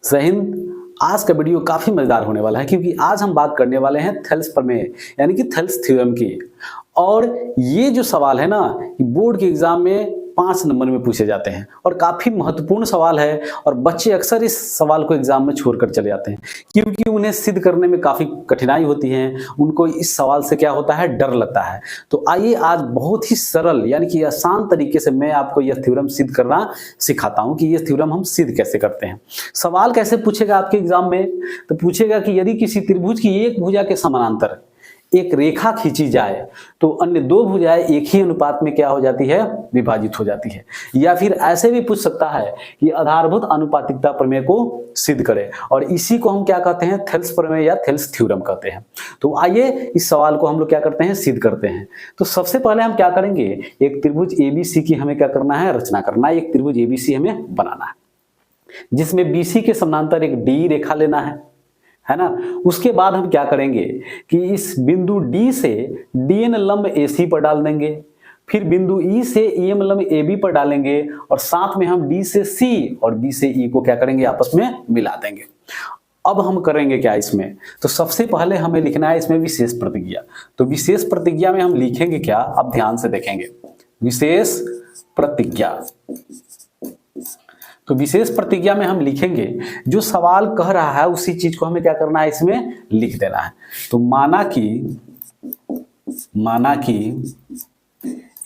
जय हिंद। आज का वीडियो काफ़ी मज़ेदार होने वाला है क्योंकि आज हम बात करने वाले हैं थेल्स प्रमेय यानी कि थेल्स थ्योरम की। और ये जो सवाल है ना, बोर्ड के एग्जाम में 5 नंबर में पूछे जाते हैं और काफ़ी महत्वपूर्ण सवाल है। और बच्चे अक्सर इस सवाल को एग्जाम में छोड़कर चले जाते हैं क्योंकि उन्हें सिद्ध करने में काफ़ी कठिनाई होती है। उनको इस सवाल से क्या होता है, डर लगता है। तो आइए आज बहुत ही सरल यानी कि आसान तरीके से मैं आपको यह थ्योरम सिद्ध करना सिखाता हूं कि यह थ्योरम हम सिद्ध कैसे करते हैं। सवाल कैसे पूछेगा आपके एग्जाम में, तो पूछेगा कि यदि किसी त्रिभुज की एक भुजा के समानांतर एक रेखा खींची जाए तो अन्य दो भुजाएं एक ही अनुपात में क्या हो जाती है, विभाजित हो जाती है। या फिर ऐसे भी पूछ सकता है कि आधारभूत अनुपातिकता प्रमेय को सिद्ध करें, और इसी को हम क्या कहते हैं, थेल्स प्रमेय या थेल्स थ्योरम कहते हैं। तो आइए इस सवाल को हम लोग क्या करते हैं, सिद्ध करते हैं। तो सबसे पहले हम क्या करेंगे, एक त्रिभुज एबीसी की हमें क्या करना है, रचना करना है। एक त्रिभुज एबीसी हमें बनाना है जिसमें बीसी के समानांतर एक डी रेखा लेना है ना। उसके बाद हम क्या करेंगे कि इस बिंदु डी से डीएन लंब एसी पर डाल देंगे, फिर बिंदु ई से ईएम लंब एबी पर डालेंगे, और साथ में हम डी से सी और बी से ई को क्या करेंगे, आपस में मिला देंगे। अब हम करेंगे क्या इसमें, तो सबसे पहले हमें लिखना है इसमें विशेष प्रतिज्ञा। तो विशेष प्रतिज्ञा में हम लिखेंगे क्या, अब ध्यान से देखेंगे। विशेष प्रतिज्ञा, तो विशेष प्रतिज्ञा में हम लिखेंगे जो सवाल कह रहा है उसी चीज को हमें क्या करना है, इसमें लिख देना है। तो माना कि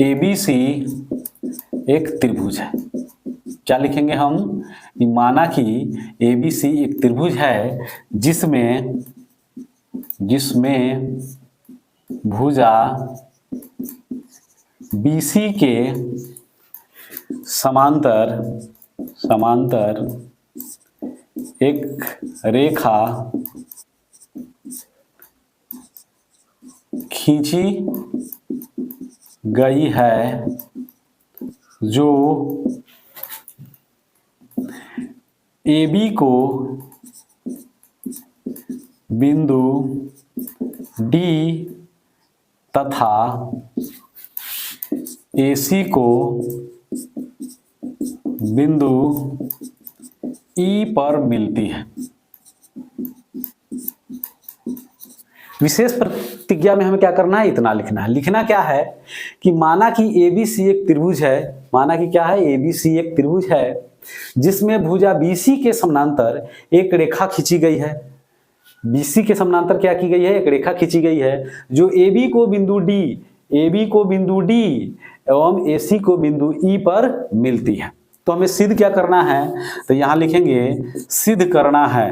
एबीसी एक त्रिभुज है। क्या लिखेंगे हम, माना कि एबीसी एक त्रिभुज है जिसमें भुजा बीसी के समांतर एक रेखा खींची गई है जो AB को बिंदु D तथा AC को बिंदु E पर मिलती है। विशेष प्रतिज्ञा में हमें क्या करना है, इतना लिखना है। लिखना क्या है कि माना कि ABC एक त्रिभुज है, माना कि क्या है, ABC एक त्रिभुज है जिसमें भुजा BC के समानांतर एक रेखा खींची गई है। BC के समानांतर क्या की गई है, एक रेखा खींची गई है जो AB को बिंदु D एवं AC को बिंदु E पर मिलती है। तो हमें सिद्ध क्या करना है, तो यहां लिखेंगे सिद्ध करना है।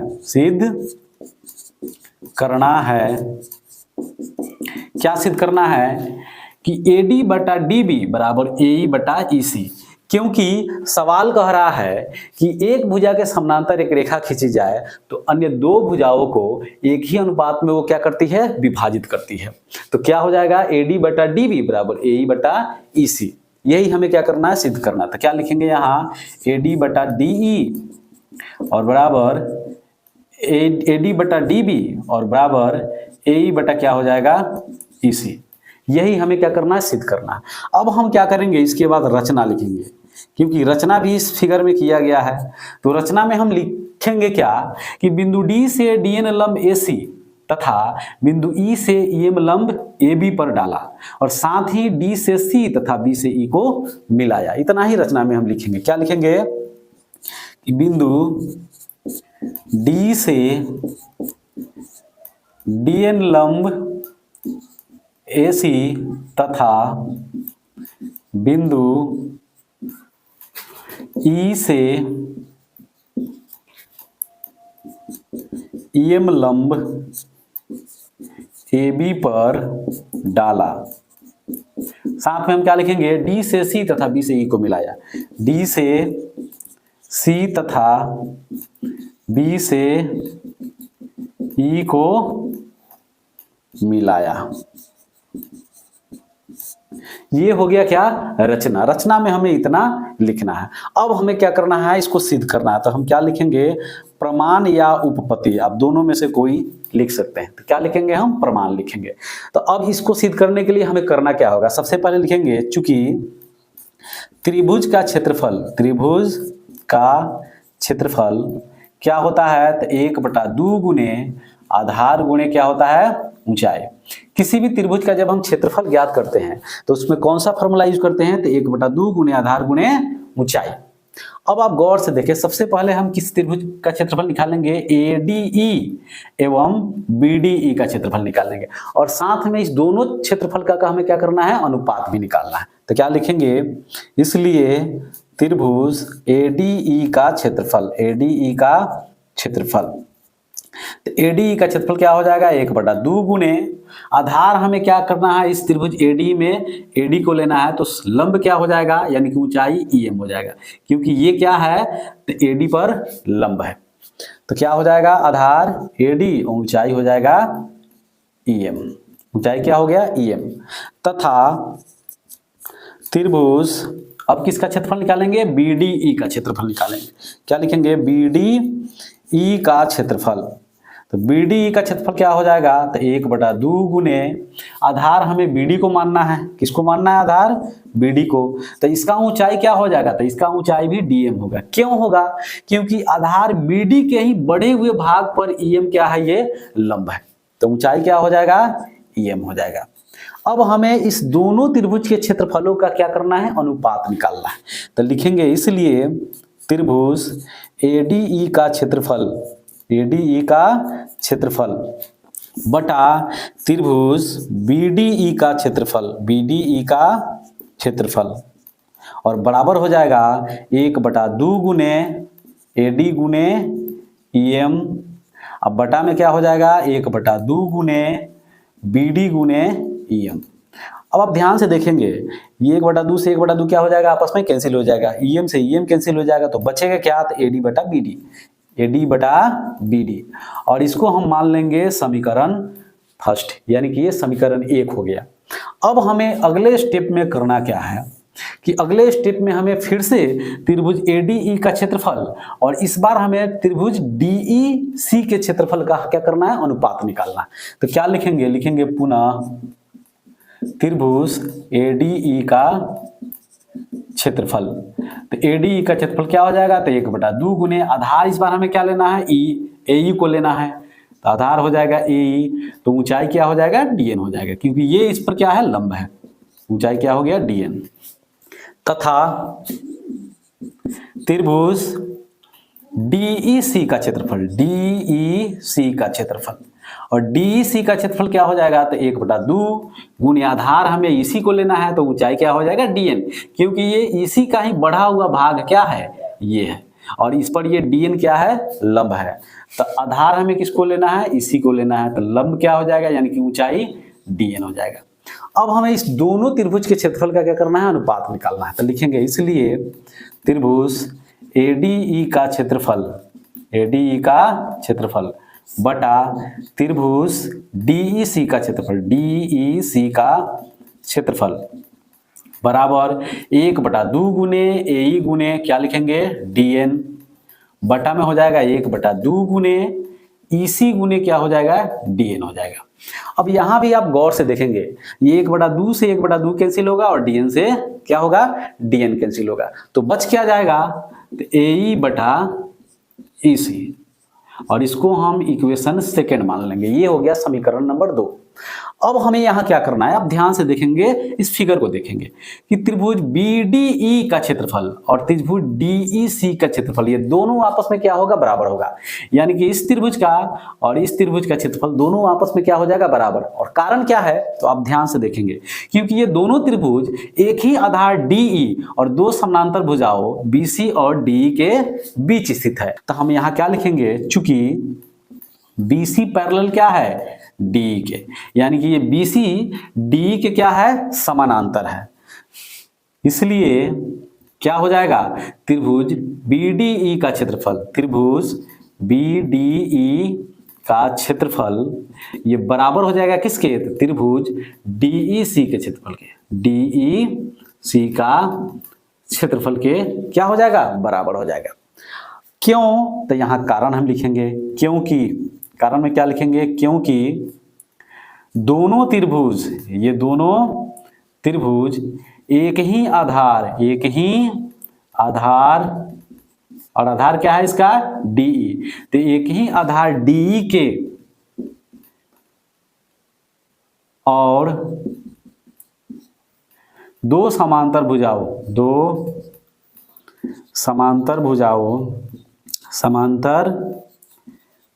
क्या सिद्ध करना है कि AD बटा DB बराबर AE बटा EC। क्योंकि सवाल कह रहा है कि एक भुजा के समानांतर एक रेखा खींची जाए तो अन्य दो भुजाओं को एक ही अनुपात में वो क्या करती है, विभाजित करती है। तो क्या हो जाएगा, AD बटा DB बराबर AE बटा EC। यही हमें क्या करना है, सिद्ध करना। तो क्या लिखेंगे यहाँ, AD बटा DE और बराबर AD बटा DB और बराबर AE बटा क्या हो जाएगा, EC। यही हमें क्या करना है, सिद्ध करना है। अब हम क्या करेंगे, इसके बाद रचना लिखेंगे क्योंकि रचना भी इस फिगर में किया गया है। तो रचना में हम लिखेंगे क्या कि बिंदु D से DN लंब AC तथा बिंदु E से EM लंब AB पर डाला, और साथ ही D से C तथा B से E को मिलाया। इतना ही रचना में हम लिखेंगे। क्या लिखेंगे कि बिंदु D से DN लंब AC तथा बिंदु E से EM लंब AB पर डाला। साथ में हम क्या लिखेंगे, D से C तथा B से E को मिलाया। D से C तथा B से E को मिलाया। ये हो गया क्या, रचना। रचना में हमें इतना लिखना है। अब हमें क्या करना है, इसको सिद्ध करना है। तो हम क्या लिखेंगे, प्रमाण या उपपत्ति, आप दोनों में से कोई लिख सकते हैं। तो क्या लिखेंगे, हम प्रमाण लिखेंगे। तो अब इसको सिद्ध करने के लिए हमें करना क्या होगा, सबसे पहले लिखेंगे चूंकि त्रिभुज का क्षेत्रफल क्या होता है, तो 1/2 गुने आधार गुणे क्या होता है, ऊंचाई। किसी भी त्रिभुज का जब हम क्षेत्रफल ज्ञात करते हैं तो उसमें कौन सा फॉर्मूला यूज करते हैं, तो 1/2 गुने आधार गुणे ऊंचाई। अब आप गौर से देखें, सबसे पहले हम किस त्रिभुज का क्षेत्रफल निकालेंगे, ADE एवं BDE का क्षेत्रफल निकालेंगे, और साथ में इस दोनों क्षेत्रफल का हमें क्या करना है, अनुपात भी निकालना है। तो क्या लिखेंगे, इसलिए त्रिभुज ADE का क्षेत्रफल, ADE का क्षेत्रफल, तो ADE का क्षेत्रफल क्या हो जाएगा, 1/2 गुने आधार हमें क्या करना है, इस त्रिभुज AD में AD को लेना है, तो लंब क्या हो जाएगा, यानी कि ऊंचाई EM हो जाएगा, क्योंकि ये क्या है, तो AD पर लंब है। तो क्या हो जाएगा, आधार AD और ऊंचाई हो जाएगा EM। ऊंचाई क्या हो गया, EM। तथा त्रिभुज, अब किसका क्षेत्रफल निकालेंगे, BDE का क्षेत्रफल निकालेंगे। क्या लिखेंगे, BDE का क्षेत्रफल, तो BDE का क्षेत्रफल क्या हो जाएगा, तो 1/2 गुने आधार हमें BD को मानना है, किसको मानना है, आधार BD को, तो इसका ऊंचाई क्या हो जाएगा, तो इसका ऊंचाई भी DM होगा। क्यों होगा, क्योंकि आधार BD के ही बढ़े हुए भाग पर EM क्या है, ये लंब है, तो ऊंचाई क्या हो जाएगा, EM हो जाएगा। अब हमें इस दोनों त्रिभुज के क्षेत्रफलों का क्या करना है, अनुपात निकालना है। तो लिखेंगे, इसलिए त्रिभुज ADE का क्षेत्रफल, ADE का क्षेत्रफल बटा त्रिभुज BDE का क्षेत्रफल, BDE का क्षेत्रफल, और बराबर हो जाएगा 1/2 गुने AD गुने EM, अब बटा में क्या हो जाएगा, 1/2 गुने BD गुने EM। अब आप ध्यान से देखेंगे, ये 1/2 से 1/2 क्या हो जाएगा, आपस में कैंसिल हो जाएगा, EM से EM कैंसिल हो जाएगा, तो बचेगा क्या, तो AD/BD, AD/BD, और इसको हम मान लेंगे समीकरण फर्स्ट, यानी कि ये समीकरण 1 हो गया। अब हमें अगले स्टेप में करना क्या है, कि अगले स्टेप में हमें फिर से त्रिभुज ADE का क्षेत्रफल और इस बार हमें त्रिभुज DEC के क्षेत्रफल का क्या करना है, अनुपात निकालना। तो क्या लिखेंगे, लिखेंगे पुनः त्रिभुज ADE का क्षेत्रफल, तो ADE का क्षेत्रफल क्या हो जाएगा, तो 1/2 गुने आधार, इस बार हमें क्या लेना है, AE को लेना है, तो आधार हो जाएगा AE, तो ऊंचाई क्या हो जाएगा, DN हो जाएगा, क्योंकि ये इस पर क्या है, लंब है, ऊंचाई क्या हो गया, DN। तथा त्रिभुज DEC का क्षेत्रफल, DEC का क्षेत्रफल, और DEC का क्षेत्रफल क्या हो जाएगा, तो 1/2 गुने आधार हमें EC को लेना है, तो ऊंचाई क्या हो जाएगा, DN, क्योंकि ये EC का ही बढ़ा हुआ भाग क्या है, ये है, और इस पर ये DN क्या है, लंब है, तो आधार हमें किसको लेना है, EC को लेना है, तो लंब क्या हो जाएगा, यानी कि ऊंचाई DN हो जाएगा। अब हमें इस दोनों त्रिभुज के क्षेत्रफल का क्या करना है, अनुपात निकालना है। तो लिखेंगे, इसलिए त्रिभुज ADE का क्षेत्रफल, ADE का क्षेत्रफल बटा त्रिभुज DEC का क्षेत्रफल, DEC का क्षेत्रफल बराबर 1/2 गुने AE गुने क्या लिखेंगे, DN, बटा में हो जाएगा 1/2 गुने EC गुने क्या हो जाएगा, DN हो जाएगा। अब यहां भी आप गौर से देखेंगे, ये 1/2 से 1/2 कैंसिल होगा और DN से क्या होगा, DN कैंसिल होगा, तो बच क्या जाएगा, तो AE/EC, और इसको हम इक्वेशन सेकेंड मान लेंगे। ये हो गया समीकरण नंबर 2। अब हमें यहाँ क्या करना है, आप ध्यान से देखेंगे, इस फिगर को देखेंगे कि त्रिभुज BDE का क्षेत्रफल और त्रिभुज DEC का क्षेत्रफल, ये दोनों आपस में क्या होगा, बराबर होगा, यानी कि इस त्रिभुज का और इस त्रिभुज का क्षेत्रफल दोनों आपस में क्या हो जाएगा, बराबर। और कारण क्या है, तो आप ध्यान से देखेंगे, क्योंकि ये दोनों त्रिभुज एक ही आधार DE और दो समानांतर भुजाओं BC और DE के बीच स्थित है। तो हम यहाँ क्या लिखेंगे, चूंकि BC पैरेलल क्या है, DE के, यानी कि ये BC DE के क्या है, समानांतर है, इसलिए क्या हो जाएगा, त्रिभुज BDE का क्षेत्रफल, त्रिभुज BDE का क्षेत्रफल ये बराबर हो जाएगा किसके, त्रिभुज DEC के क्षेत्रफल के, DEC का क्षेत्रफल के क्या हो जाएगा, बराबर हो जाएगा। क्यों, तो यहाँ कारण हम लिखेंगे, क्योंकि कारण में क्या लिखेंगे, क्योंकि दोनों त्रिभुज, ये दोनों त्रिभुज एक ही आधार और आधार क्या है इसका, DE। तो एक ही आधार DE के और दो समांतर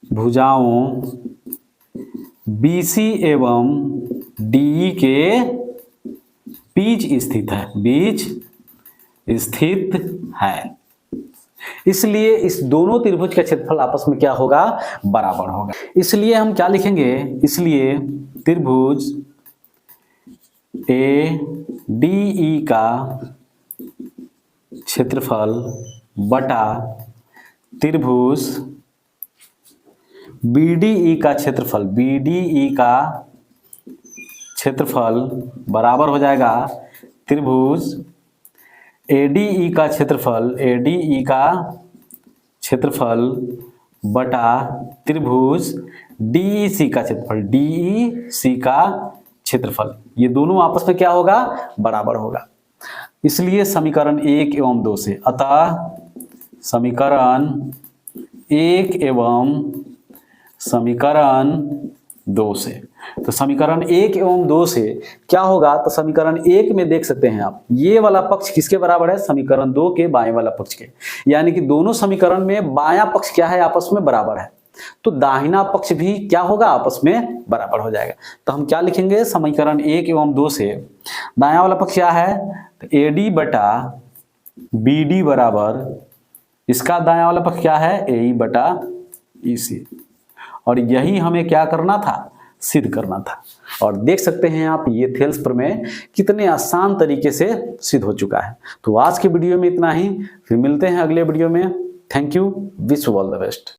भुजाओं BC एवं DE के बीच स्थित है। इसलिए इस दोनों त्रिभुज का क्षेत्रफल आपस में क्या होगा, बराबर होगा। इसलिए हम क्या लिखेंगे, इसलिए त्रिभुज ADE का क्षेत्रफल बटा त्रिभुज BDE का क्षेत्रफल बराबर हो जाएगा त्रिभुज ADE का क्षेत्रफल बटा त्रिभुज DEC का क्षेत्रफल। ये दोनों आपस में क्या होगा, बराबर होगा। इसलिए समीकरण 1 एवं 2 से, अतः समीकरण 1 एवं समीकरण 2 से, तो समीकरण 1 एवं 2 से क्या होगा, तो समीकरण 1 में देख सकते हैं आप, ये वाला पक्ष किसके बराबर है, समीकरण 2 के बाएं वाला पक्ष के, यानी कि दोनों समीकरण में बायां पक्ष क्या है, आपस में बराबर है, तो दाहिना पक्ष भी क्या होगा, आपस में बराबर हो जाएगा। तो हम क्या लिखेंगे, समीकरण 1 एवं 2 से दायां वाला पक्ष क्या है, तो AD बटा BD बराबर, इसका दायां वाला पक्ष क्या है, AE बटा EC। और यही हमें क्या करना था, सिद्ध करना था। और देख सकते हैं आप ये थेल्स प्रमेय कितने आसान तरीके से सिद्ध हो चुका है। तो आज के वीडियो में इतना ही, फिर मिलते हैं अगले वीडियो में। Thank you, wish you all the best.